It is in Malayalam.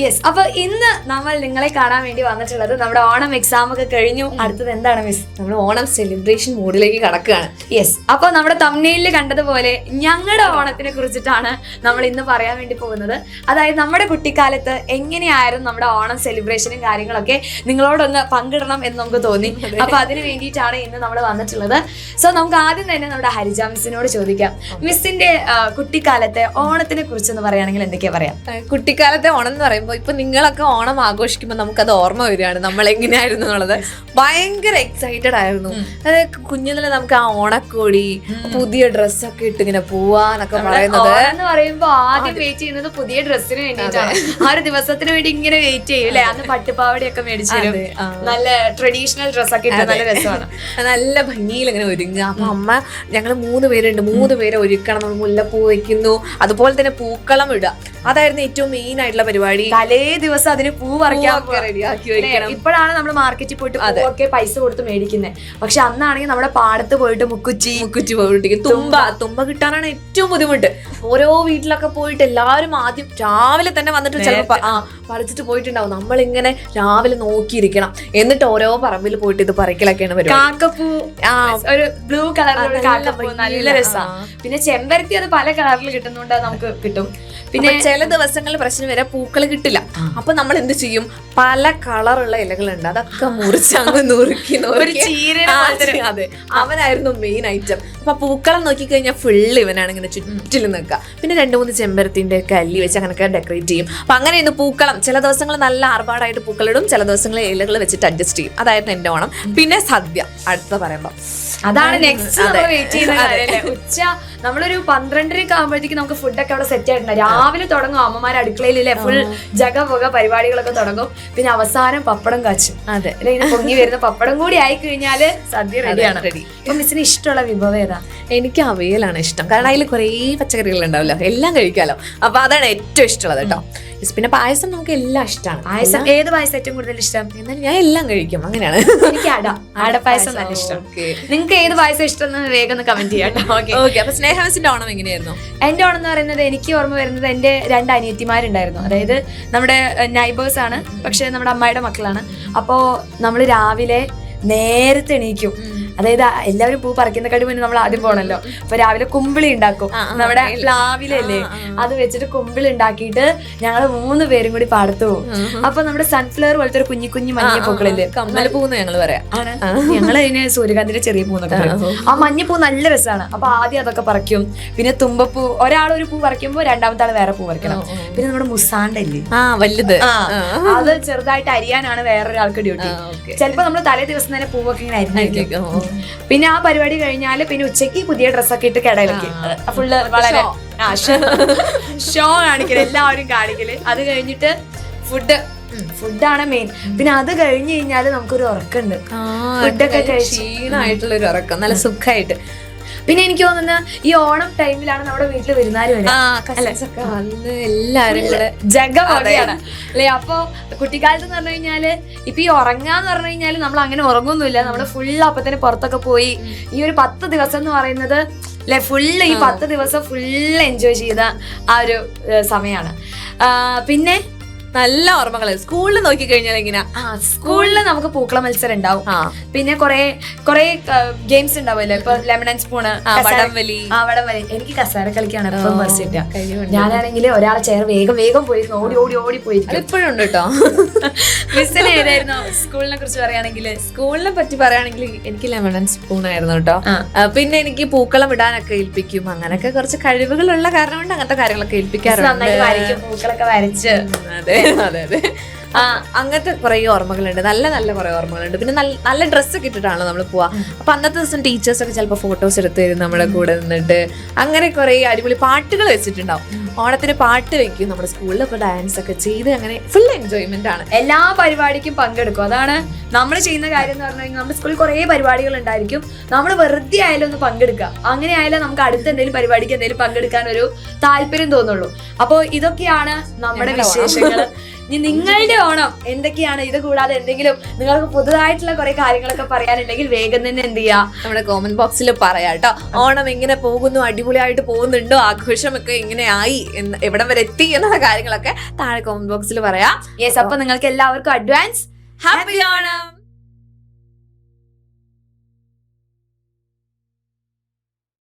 യെസ്, അപ്പൊ ഇന്ന് നമ്മൾ നിങ്ങളെ കാണാൻ വേണ്ടി വന്നിട്ടുള്ളത് നമ്മുടെ ഓണം എക്സാം ഒക്കെ കഴിഞ്ഞു. അടുത്തത് എന്താണ് മിസ്? നമ്മൾ ഓണം സെലിബ്രേഷൻ മൂഡിലേക്ക് കടക്കുകയാണ്. യെസ്, അപ്പൊ നമ്മുടെ തംബ്നെയിലിൽ കണ്ടതുപോലെ ഞങ്ങളുടെ ഓണത്തിനെ കുറിച്ചിട്ടാണ് നമ്മൾ ഇന്ന് പറയാൻ വേണ്ടി പോകുന്നത്. അതായത് നമ്മുടെ കുട്ടിക്കാലത്ത് എങ്ങനെയായിരുന്നു നമ്മുടെ ഓണം സെലിബ്രേഷനും കാര്യങ്ങളൊക്കെ നിങ്ങളോടൊന്ന് പങ്കിടണം എന്ന് നമുക്ക് തോന്നി. അപ്പൊ അതിന് വേണ്ടിയിട്ടാണ് ഇന്ന് നമ്മൾ വന്നിട്ടുള്ളത്. സോ നമുക്ക് ആദ്യം തന്നെ നമ്മുടെ ഹരിജ മിസ്സിനോട് ചോദിക്കാം. മിസ്സിന്റെ കുട്ടിക്കാലത്തെ ഓണത്തിനെ കുറിച്ചെന്ന് പറയുകയാണെങ്കിൽ എന്തൊക്കെയാ പറയാം? കുട്ടിക്കാലത്തെ ഓണം എന്ന് പറയുമ്പോൾ ഇപ്പൊ നിങ്ങളൊക്കെ ഓണം ആഘോഷിക്കുമ്പോൾ നമുക്കത് ഓർമ്മ വരികയാണ് നമ്മൾ എങ്ങനെയായിരുന്നു എന്നുള്ളത്. ഭയങ്കര എക്സൈറ്റഡ് ആയിരുന്നു. അതായത് കുഞ്ഞിലെ നമുക്ക് ആ ഓണക്കോടി, പുതിയ ഡ്രസ്സൊക്കെ ഇട്ട് ഇങ്ങനെ പോവാന്നൊക്കെ പറയുന്നത് എന്ന് പറയുമ്പോ ആദ്യം വെയിറ്റ് ചെയ്യുന്നത് പുതിയ ഡ്രസ്സിന് വേണ്ടിയിട്ടാണ്. ആ ഒരു ദിവസത്തിന് വേണ്ടി ഇങ്ങനെ വെയിറ്റ് ചെയ്യും അല്ലെ. അന്ന് പട്ടുപാവടയൊക്കെ മേടിച്ചു തരും, നല്ല ട്രഡീഷണൽ ഡ്രസ്സൊക്കെ ഇട്ട് നല്ല രസമാണ്, നല്ല ഭംഗിയിൽ ഇങ്ങനെ ഒരുങ്ങുക. അപ്പൊ അമ്മ ഞങ്ങൾ 3 പേരുണ്ട്, 3 പേരെ ഒരുക്കണം. നമ്മൾ മുല്ലപ്പൂ വെക്കുന്നു, അതുപോലെ തന്നെ പൂക്കളം ഇടുക. അതായിരുന്നു ഏറ്റവും മെയിൻ ആയിട്ടുള്ള പരിപാടി. തലേ ദിവസം അതിന് പൂ പറിക്കാൻ റെഡിയാക്കി വെക്കണം. ഇപ്പോഴാണ് നമ്മൾ മാർക്കറ്റിൽ പോയിട്ട് പൂവൊക്കെ പൈസ കൊടുത്ത് മേടിക്കുന്നത്. പക്ഷെ അന്നാണെങ്കിൽ നമ്മുടെ പാടത്ത് പോയിട്ട് മുക്കുറ്റി പോയിട്ട് തുമ്പ കിട്ടാനാണ് ഏറ്റവും ബുദ്ധിമുട്ട്. ഓരോ വീട്ടിലൊക്കെ പോയിട്ട് എല്ലാവരും ആദ്യം രാവിലെ തന്നെ വന്നിട്ട് ചിലപ്പോൾ പറിച്ചിട്ട് പോയിട്ടുണ്ടാവും. നമ്മളിങ്ങനെ രാവിലെ നോക്കിയിരിക്കണം. എന്നിട്ട് ഓരോ പറമ്പിൽ പോയിട്ട് ഇത് പറിക്കലൊക്കെയാണ് പരിപാടി. കാക്കപ്പൂ, ഒരു ബ്ലൂ കളറിലുള്ള കാക്കപ്പൂ നല്ല രസമാണ്. പിന്നെ ചെമ്പരത്തി അത് പല കളറിൽ കിട്ടുന്നുണ്ട്, നമുക്ക് കിട്ടും. പിന്നെ ചില ദിവസങ്ങളിൽ പ്രശ്നം വരെ പൂക്കൾ കിട്ടില്ല. അപ്പൊ നമ്മൾ എന്ത് ചെയ്യും? പല കളറുള്ള ഇലകളുണ്ട്, അതൊക്കെ മുറിച്ചങ്ങ് നുറുക്കി. അതെ, അവനായിരുന്നു മെയിൻ ഐറ്റം. അപ്പൊ പൂക്കളം നോക്കിക്കഴിഞ്ഞാൽ ഫുള്ള് ഇവനാണ് ഇങ്ങനെ ചുറ്റിലും നിൽക്കുക. പിന്നെ 2-3 ചെമ്പരത്തിന്റെ ഒക്കെ അല്ലി വെച്ച് അങ്ങനെയൊക്കെ ഡെക്കറേറ്റ് ചെയ്യും. അപ്പൊ അങ്ങനെയായിരുന്നു പൂക്കളം. ചില ദിവസങ്ങൾ നല്ല ആർഭാടായിട്ട് പൂക്കളിടും, ചില ദിവസങ്ങളിൽ ഇലകൾ വെച്ചിട്ട് അഡ്ജസ്റ്റ് ചെയ്യും. അതായിരുന്നു എന്റെ ഓണം. പിന്നെ സദ്യ അടുത്ത പറയുമ്പോ അതാണ് നെക്സ്റ്റ് നമ്മൾ വെയിറ്റ് ചെയ്യുന്ന കാര്യമല്ലേ. ഉച്ച നമ്മളൊരു 12:30 ആകുമ്പോഴത്തേക്ക് നമുക്ക് ഫുഡൊക്കെ അവിടെ സെറ്റ് ആയിട്ടുണ്ട്. രാവിലെ തുടങ്ങും അമ്മമാർ അടുക്കളയിലെ ഫുൾ ജഗപുക പരിപാടികളൊക്കെ തുടങ്ങും. പിന്നെ അവസാനം പപ്പടം കാച്ചും. അതെ, ഇങ്ങനെ പൊങ്ങി വരുന്ന പപ്പടം കൂടി ആയി കഴിഞ്ഞാല് സദ്യ റെഡിയാണ്. അപ്പൊ മിസ്സിന് ഇഷ്ടമുള്ള വിഭവം ഏതാ? എനിക്ക് അവിയലാണ് ഇഷ്ടം. കാരണം അതിൽ കുറേ പച്ചക്കറികൾ ഉണ്ടാവല്ലോ, എല്ലാം കഴിക്കാലോ. അപ്പൊ അതാണ് ഏറ്റവും ഇഷ്ടമുള്ളത് കേട്ടോ. പിന്നെ പായസം നമുക്ക് എല്ലാം ഇഷ്ടമാണ്. പായസം ഏത് പായസം ഏറ്റവും കൂടുതൽ ഇഷ്ടം? എന്നാൽ ഞാൻ എല്ലാം കഴിക്കും, അങ്ങനെയാണ്. എനിക്ക് അടപ്പായസം നല്ല ഇഷ്ടം. നിങ്ങൾക്ക് ഏത് പായസം ഇഷ്ടം എന്ന് വേഗം ഒന്ന് കമന്റ് ചെയ്യാം. അപ്പൊ സ്നേഹമിന്റെ ഓണം എങ്ങനെയായിരുന്നു? എന്റെ ഓണം എന്ന് പറയുന്നത് എനിക്ക് ഓർമ്മ വരുന്നത് എന്റെ 2 അനിയത്തിമാരുണ്ടായിരുന്നു. അതായത് നമ്മുടെ നൈബേഴ്സ് ആണ്, പക്ഷെ നമ്മുടെ അമ്മായിയുടെ മക്കളാണ്. അപ്പോ നമ്മൾ രാവിലെ നേരത്തെ എണീക്കും. അതായത് എല്ലാവരും പൂ പറിക്കുന്ന മുന്നേ നമ്മൾ ആദ്യം പോകണല്ലോ. അപ്പൊ രാവിലെ കുമ്പിളി ഉണ്ടാക്കും. നമ്മുടെ പ്ലാവിലല്ലേ, അത് വെച്ചിട്ട് കുമ്പിളി ഉണ്ടാക്കിയിട്ട് ഞങ്ങൾ 3 പേരും കൂടി പാടത്ത് പോകും. അപ്പൊ നമ്മുടെ സൺഫ്ലവർ പോലത്തെ ഒരു കുഞ്ഞു മഞ്ഞ പൂക്കളില്ലേ, കമ്മലപ്പൂന്ന് ഞങ്ങൾ പറയാം. ഞങ്ങൾ അതിന് സൂര്യകാന്തിന്റെ ചെറിയ പൂന്നൊക്കെ പറയും. ആ മഞ്ഞപ്പൂ നല്ല രസമാണ്. അപ്പൊ ആദ്യം അതൊക്കെ പറിക്കും. പിന്നെ തുമ്പപ്പൂ, ഒരാളൊരു പൂ പറിക്കുമ്പോ രണ്ടാമത്തെ ആൾ വേറെ പൂ പറിക്കണം. പിന്നെ നമ്മുടെ മുസാണ്ടല്ലേ വലുത്, അത് ചെറുതായിട്ട് അരിയാനാണ് വേറൊരാൾക്ക് ഡ്യൂട്ടി. ചിലപ്പോ നമ്മൾ തലേ ദിവസം തന്നെ പൂവൊക്കെ ഇങ്ങനെ അരിഞ്ഞിരിക്കും. പിന്നെ ആ പരിപാടി കഴിഞ്ഞാല് പിന്നെ ഉച്ചക്ക് പുതിയ ഡ്രസ്സൊക്കെ ഇട്ട് കിടയിലൊക്കെ ഫുള്ള് വളരെ ഷോ കാണിക്കല്, എല്ലാവരും കാണിക്കല്. അത് കഴിഞ്ഞിട്ട് ഫുഡാണ് മെയിൻ. പിന്നെ അത് കഴിഞ്ഞ് കഴിഞ്ഞാല് നമുക്കൊരു ഉറക്കുണ്ട്. ഫുഡൊക്കെ ക്ഷീണമായിട്ടുള്ള ഒരു ഉറക്കം, നല്ല സുഖമായിട്ട്. പിന്നെ എനിക്ക് തോന്നുന്ന ഈ ഓണം ടൈമിലാണ് നമ്മുടെ വീട്ടിൽ വരുന്നാലും എല്ലാരും ജഗമാണ് അല്ലെ. അപ്പൊ കുട്ടിക്കാലത്ത് എന്ന് പറഞ്ഞു കഴിഞ്ഞാല് ഇപ്പൊ ഈ ഉറങ്ങാന്ന് പറഞ്ഞു കഴിഞ്ഞാല് നമ്മൾ അങ്ങനെ ഉറങ്ങൊന്നുമില്ല. നമ്മള് ഫുള്ള് അപ്പത്തിന് പുറത്തൊക്കെ പോയി ഈ ഒരു 10 ദിവസം എന്ന് പറയുന്നത് അല്ലെ, ഫുള്ള് ഈ 10 ദിവസം ഫുള്ള് എൻജോയ് ചെയ്ത ആ ഒരു സമയമാണ്. പിന്നെ നല്ല ഓർമ്മകള്. സ്കൂളിൽ നോക്കി കഴിഞ്ഞാൽ എങ്ങനെയാ, സ്കൂളിൽ നമുക്ക് പൂക്കള മത്സരം ഉണ്ടാവും. പിന്നെ കുറെ ഗെയിംസ് ഉണ്ടാവുമല്ലോ. ഇപ്പൊ ലെമൺ ആൻഡ് സ്പൂണ്, വടംവലി. എനിക്ക് കസേര കളിക്കാണ് എപ്പോഴും ബസ് കിട്ടുക. ഞാനാണെങ്കിൽ ഒരാളെ ചെയർ വേഗം പോയിരുന്നു, ഓടി പോയിരിക്കും. ഇപ്പോഴും ഉണ്ട് കേട്ടോ. മിസ്സിന് ഏതായിരുന്നു സ്കൂളിനെ കുറിച്ച് പറയുകയാണെങ്കിൽ? സ്കൂളിനെ പറ്റി പറയുകയാണെങ്കിൽ എനിക്ക് ലെമൺ ആൻഡ് സ്പൂൺ ആയിരുന്നു കേട്ടോ. പിന്നെ എനിക്ക് പൂക്കളം ഇടാനൊക്കെ ഏൽപ്പിക്കും. അങ്ങനൊക്കെ കുറച്ച് കഴിവുകളുള്ള കാരണം കൊണ്ട് അങ്ങനത്തെ കാര്യങ്ങളൊക്കെ ഏൽപ്പിക്കാറുണ്ട്. പൂക്കളൊക്കെ വരച്ച്. അതെ, അങ്ങനത്തെ കുറെ ഓർമ്മകളുണ്ട്, നല്ല കുറെ ഓർമ്മകളുണ്ട്. പിന്നെ നല്ല ഡ്രസ്സൊക്കെ ഇട്ടിട്ടാണല്ലോ നമ്മൾ പോവാ. അപ്പൊ അന്നത്തെ ദിവസം ടീച്ചേഴ്സൊക്കെ ചിലപ്പോൾ ഫോട്ടോസ് എടുത്ത് തരും നമ്മുടെ കൂടെ നിന്നിട്ട്. അങ്ങനെ കുറെ അടിപൊളി പാട്ടുകൾ വെച്ചിട്ടുണ്ടാവും. ഓണത്തിന് പാട്ട് വെക്കും നമ്മുടെ സ്കൂളിൽ. അപ്പൊ ഡാൻസ് ഒക്കെ ചെയ്ത് അങ്ങനെ ഫുൾ എൻജോയ്മെന്റ് ആണ്. എല്ലാ പരിപാടിക്കും പങ്കെടുക്കും. അതാണ് നമ്മൾ ചെയ്യുന്ന കാര്യം എന്ന് പറഞ്ഞു കഴിഞ്ഞാൽ നമ്മുടെ സ്കൂളിൽ കുറെ പരിപാടികൾ ഉണ്ടായിരിക്കും. നമ്മൾ വെറുതെ ആയാലും ഒന്ന് പങ്കെടുക്കുക. അങ്ങനെ ആയാലും നമുക്ക് അടുത്ത എന്തെങ്കിലും പരിപാടിക്ക് എന്തെങ്കിലും പങ്കെടുക്കാൻ ഒരു താല്പര്യം തോന്നുള്ളൂ. അപ്പോൾ ഇതൊക്കെയാണ് നമ്മുടെ വിശേഷങ്ങൾ. ഇനി നിങ്ങളുടെ ഓണം എന്തൊക്കെയാണ്, ഇത് കൂടാതെ എന്തെങ്കിലും നിങ്ങൾക്ക് പുതുതായിട്ടുള്ള കുറെ കാര്യങ്ങളൊക്കെ പറയാനുണ്ടെങ്കിൽ വേഗം തന്നെ എന്ത് ചെയ്യാ, നമ്മുടെ കോമന്റ് ബോക്സിൽ പറയാം കേട്ടോ. ഓണം എങ്ങനെ പോകുന്നു, അടിപൊളിയായിട്ട് പോകുന്നുണ്ടോ, ആഘോഷമൊക്കെ എങ്ങനെയായി, എവിടം വരെ എത്തി എന്നുള്ള കാര്യങ്ങളൊക്കെ താഴെ കോമന്റ് ബോക്സിൽ പറയാം. യെസ്, അപ്പൊ നിങ്ങൾക്ക് എല്ലാവർക്കും അഡ്വാൻസ് ഹാപ്പി ഓണം.